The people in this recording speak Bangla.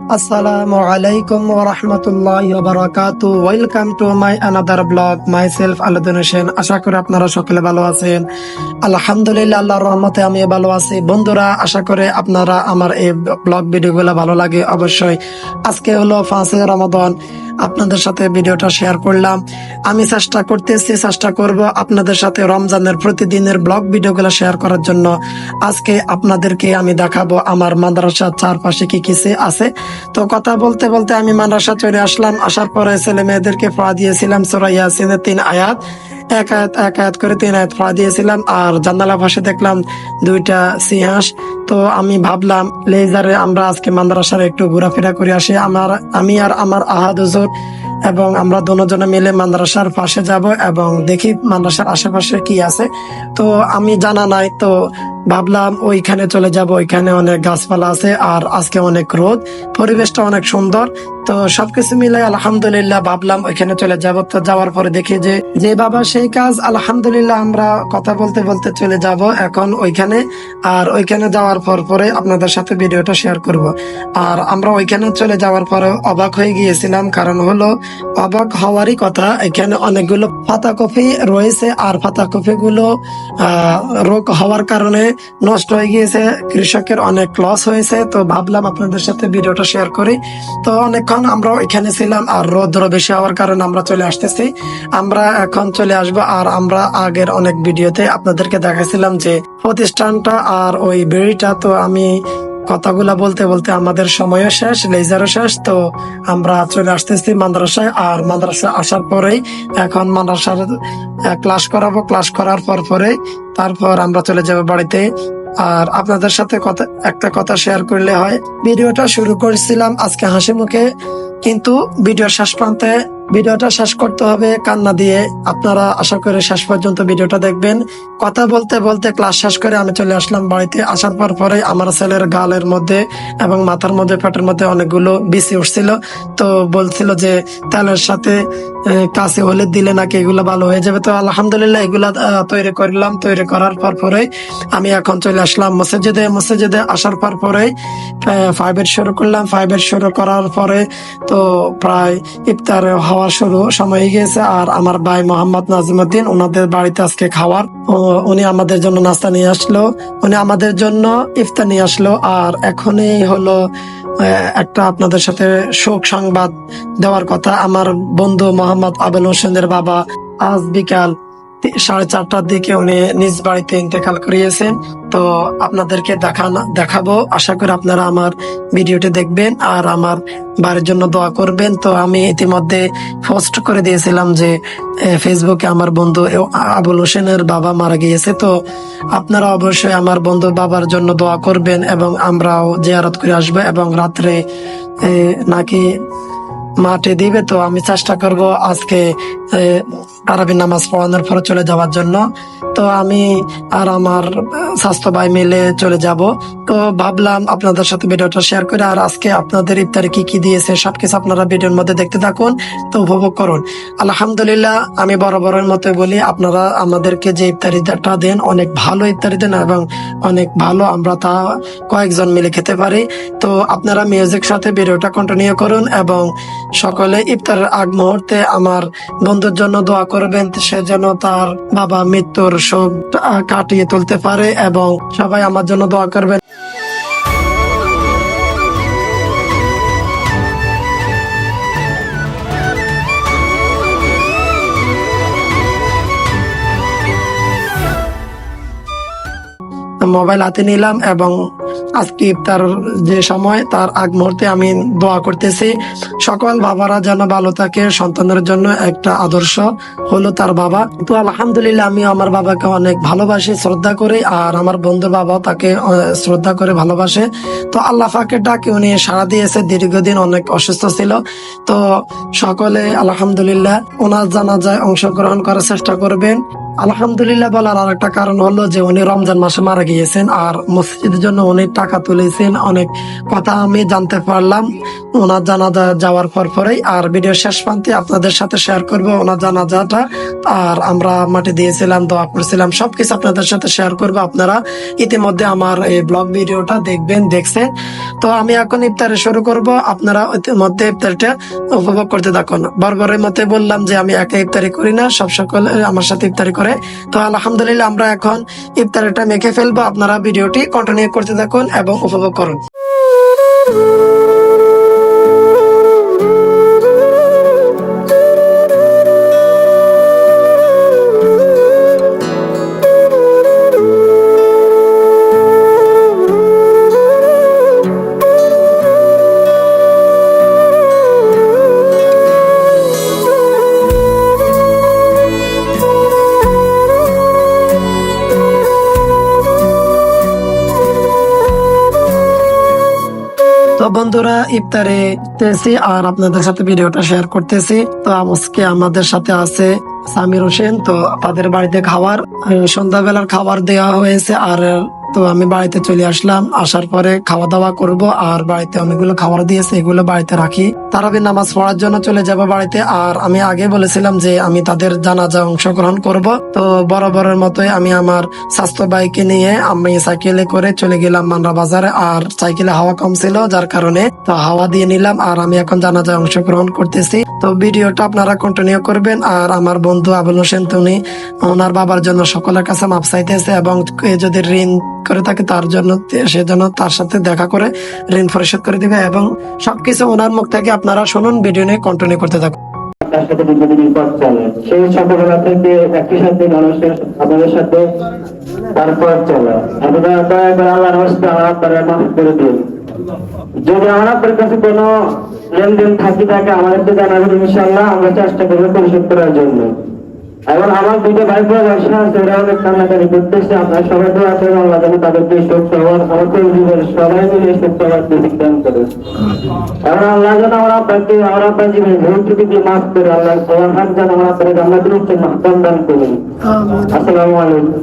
Assalamu alaikum wa rahmatullahi wa barakatuh. Welcome to my another blog. Myself Alauddin Hossain. আশা করি আপনারা সকলে ভালো আছেন। আলহামদুলিল্লাহ, আল্লাহর রহমতে আমি ভালো আছি। বন্ধুরা, আশা করি আপনারা আমার এই ব্লগ ভিডিওগুলো ভালো লাগে। অবশ্যই আজকে হলো 5 রমাদান, আপনাদের সাথে ভিডিওটা শেয়ার করলাম। আমি চেষ্টা করব আপনাদের সাথে রমজানের প্রতিদিনের ব্লগ ভিডিওগুলো শেয়ার করার জন্য। আজকে আপনাদেরকে আমি দেখাবো আমার মাদ্রাসার চারপাশে কি কিছু আছে। তো কথা বলতে বলতে আমি মাদ্রাসা চলে আসলাম। আসার পরে ছেলে মেয়েদেরকে পড়া দিয়েছিলাম সূরা ইয়াসিনের 3 আয়াত, এক আয়াত করে 3 আয়াত পড়া দিয়েছিলাম। আর জানালা পাশে দেখলাম 2টা সিংহাস। তো আমি ভাবলাম লেজারে আমরা আজকে মাদ্রাসার একটু ঘোরাফেরা করে আসি। আমি আর আমার আহাদ হুজুর এবং আমরা দুজনে মিলে মাদ্রাসার পাশে যাব এবং দেখি মাদ্রাসার আশেপাশে কি আছে। তো আমি জানা নাই, তো ভাবলাম ওইখানে চলে যাব। ওইখানে অনেক গাছপালা আছে আর আজকে অনেক রোদ, পরিবেশটা অনেক সুন্দর। তো সবকিছু মিলে আলহামদুলিল্লাহ ভাবলাম ওইখানে চলে যাব। তো যাওয়ার পরে দেখি যে বাবা সেই কাজ। আলহামদুলিল্লাহ আমরা কথা বলতে বলতে চলে যাব এখন ওইখানে। আর ওইখানে যাওয়ার পরে আপনাদের সাথে ভিডিওটা শেয়ার করব। আর আমরা ওইখানে চলে যাওয়ার পরে অবাক হয়ে গিয়েছিলাম, কারণ হলো অবাক হওয়ারই কথা। এখানে অনেকগুলো পাতাকপি রয়েছে আর পাতাকপি গুলো রোগ হওয়ার কারণে নষ্ট হয়ে গিয়েছে, কৃষকের অনেক লস হয়েছে। তো ভাবলাম আপনাদের সাথে ভিডিওটা শেয়ার করি। তো অনেকক্ষণ আমরা এখানে ছিলাম আর রোদ্র বেশি হওয়ার কারণে আমরা চলে আসতেছি। আমরা এখন চলে আসবো। আর আমরা আগের অনেক ভিডিওতে আপনাদেরকে দেখাছিলাম যে প্রতিষ্ঠানটা আর ওই বেড়িটা। তো আমি কথাগুলা বলতে বলতে আমাদের সময়ও শেষ, লেজারও শেষ। তো আমরা চলে আসতেছি মাদ্রাসায়। আর মাদ্রাসা আসার পরেই এখন মাদ্রাসার ক্লাস করাবো। ক্লাস করার পরে তারপর আমরা চলে যাব বাড়িতে। আর আপনাদের সাথে একটা কথা শেয়ার করলে হয়। ভিডিওটা শুরু করেছিলাম আজকে হাসি মুখে, কিন্তু ভিডিওর শেষ প্রান্তে ভিডিওটা শেষ করতে হবে কান্না দিয়ে। আপনারা আশা করে শেষ পর্যন্ত ভিডিওটা দেখবেন। কথা বলতে বলতে ক্লাস শেষ করে আমি চলে আসলাম বাড়িতে। আসার পরে আমার ছেলের গালের মধ্যে এবং মাথার মধ্যে পেটের মধ্যে অনেকগুলো বিসি উঠছিল। তো বলছিল যে তেলের সাথে কাছে হলুদ দিলে নাকি এগুলো ভালো হয়ে যাবে। তো আলহামদুলিল্লাহ এগুলা তৈরি করলাম। তৈরি করার পরে আমি এখন চলে আসলাম মসজিদে আসার পরে 5 শুরু করলাম। 5 শুরু করার পরে তো প্রায় ইফতার হওয়ার সময় গিয়েছে। আর আমার ভাই মোহাম্মদ নাজিমুদ্দিন, ওনাদের বাড়িতে আজকে খাওয়ার, উনি আমাদের জন্য নাস্তা নিয়ে আসলো, উনি আমাদের জন্য ইফতার নিয়ে আসলো। আর এখনই হলো একটা আপনাদের সাথে শোক সংবাদ দেওয়ার কথা। আমার বন্ধু মোহাম্মদ আবুল হোসেনের বাবা আজ বিকাল 4:30টার দিকে উনি নিজ বাড়িতে ইন্তেকাল করিয়েছেন। তো আপনাদেরকে দেখাবো। আশা করি আপনারা আমার ভিডিওটি দেখবেন আর আমার বাড়ির জন্য দোয়া করবেন। তো আমি ইতিমধ্যে পোস্ট করে দিয়েছিলাম যে ফেসবুকে আমার বন্ধু আবুল হোসেনের বাবা মারা গিয়েছে। তো আপনারা অবশ্যই আমার বন্ধুর বাবার জন্য দোয়া করবেন এবং আমরাও জিয়ারত করে আসবো। এবং রাত্রে নাকি মাঠে দিবে। তো আমি চেষ্টা করব আজকে তারাবি নামাজ পড়ানোর পরে চলে যাওয়ার জন্য। তো আমি আর আমার স্বাস্থ্য ভাই মিলে চলে যাব। তো ভাবলাম আপনাদের সাথে ভিডিওটা শেয়ার করে। আর আজকে আপনাদের ইফতারে কি কি দিয়েছে সবকিছু আপনারা ভিডিওর মধ্যে দেখতে থাকুন, তো উপভোগ করুন। আলহামদুলিল্লাহ, আমি বরাবরের মতো বলি, আপনারা আমাদেরকে যে ইফতারিটা দেন অনেক ভালো ইফতারি দেন এবং অনেক ভালো, আমরা তা কয়েকজন মিলে খেতে পারি। তো আপনারা মিউজিক সাথে ভিডিওটা কন্টিনিউ করুন এবং সকলে ইফতারের আগ মুহূর্তে আমার বন্ধুর জন্য দোয়া করবেন, সে যেন তার বাবা মৃত্যুর শোক কাটিয়ে তুলতে পারে। এবং সবাই আমার জন্য দোয়া করবেন। মোবাইল হাতে নিলাম এবং আজকে ইফতার যে সময় তার আগ মুহূর্তে আমি দোয়া করতেছি সকল বাবারা যেন ভালো থাকে। সন্তানের জন্য একটা আদর্শ হলো তার বাবা। তো আলহামদুলিল্লাহ আমি আমার বাবাকে অনেক ভালোবাসি, শ্রদ্ধা করি। আর আমার বন্ধুর বাবাও তাকে শ্রদ্ধা করে ভালোবাসে। তো আল্লাহ পাকের ডাকে উনি সাড়া দিয়েছে। দীর্ঘদিন অনেক অসুস্থ ছিল। তো সকলে আলহামদুলিল্লাহ ওনার জানাজায় অংশগ্রহণ করার চেষ্টা করবেন। আলহামদুলিল্লাহ বলার আর একটা কারণ হলো যে উনি রমজান মাসে মারা গিয়েছেন আর মসজিদের জন্য উনি টাকা তুলেছেন। অনেক কথা আমি জানতে পারলাম ওনার জানাজা যাওয়ার পরেই। আর ভিডিও শেষ প্রান্তে আপনাদের সাথে শেয়ার করবো ওনার জানাজাটা। আর আমরা মাটি দিয়েছিলাম, দোয়া করছিলাম, সবকিছু আপনাদের সাথে শেয়ার করবো। আপনারা ইতিমধ্যে আমার এই ব্লগ ভিডিওটা দেখছেন। তো আমি এখন ইফতারে শুরু করব, আপনারা ইতিমধ্যে ইফতারটা উপভোগ করতে থাকুন। বারবারের মতে বললাম যে আমি একা ইফতারি করি না, সকলে আমার সাথে ইফতারি করে। তো আলহামদুলিল্লাহ আমরা এখন ইফতারিটা মেখে ফেলবো। আপনারা ভিডিওটি কন্টিনিউ করতে থাকুন এবং উপভোগ করুন। তো বন্ধুরা, ইফতারে তেছি আর আপনাদের সাথে ভিডিওটা শেয়ার করতেছি। তো আজকে আমাদের সাথে আছে সামির হোসেন। তো তাদের বাড়িতে সন্ধ্যাবেলার খাবার দেওয়া হয়েছে। আর তো আমি বাড়িতে চলে আসলাম। আসার পরে খাওয়া দাওয়া করব। আর বাড়িতে অনেকগুলো খাবার দিয়েছে, এগুলো বাড়িতে রাখি। তারাবি নামাজ পড়ার জন্য চলে যাব বাড়িতে। আর আমি আগে বলেছিলাম যে আমি তাদের জানাজা অংশগ্রহণ করব। তো বরাবরের মতোই আমি আমার স্বাস্থ্য বাইকে নিয়ে আমি সাইকেলে করে চলে গেলাম মানরা বাজারে। আর সাইকেলে হাওয়া কম ছিল, যার কারণে তো হাওয়া দিয়ে নিলাম। আর আমি এখন জানাজায় অংশগ্রহণ করতেছি। তো ভিডিওটা আপনারা কন্টিনিউ করবেন। আর আমার বন্ধু আবুল হোসেন, তিনি ওনার বাবার জন্য সকলের কাছে মাপ চাইতেছে এবং যদি ঋণ করে থাকে তার জন্য, সে যেন তার সাথে দেখা করে ঋণ পরিশোধ করে দিবে। এবং সবকিছু ওনার মুখ থেকে আপনারা শুনুন, ভিডিও নিয়ে কন্টিনিউ করতে থাকুন। তার সাথে দীর্ঘদিন পর চলে, সেই ছোটবেলা থেকে একই সাথে মানুষের আপনাদের সাথে তারপর চলে। আপনারা দয়া করে আল্লাহর রাস্তে আমার আপনারা মাফ করে দিন। যদি আমার আপনার কাছে কোনো লেনদেন থাকে আমাদেরকে জানাবেন, ইনশাআল্লাহ আমরা চেষ্টা করবো পরিশোধ করার জন্য। এবং আমার দুটো ভাই বোন বসে আছে, ওরা অনেক কান্নাকাটি করতেছে। আপনারা সবাই দোয়া করেন আল্লাহ যেন তাদেরকে সুখ সবার আমার পরিবার সবাই মিলে সুখ সবার বেশি দান করে। এবং আল্লাহ যেন আমার আপনার জীবনে ভুল ত্রুটিকে মাফ করে আল্লাহ সবার হাত যেন আমার আপনার জান্নাতের উচ্চ মাহতাম দান করুন। আসসালামু আলাইকুম।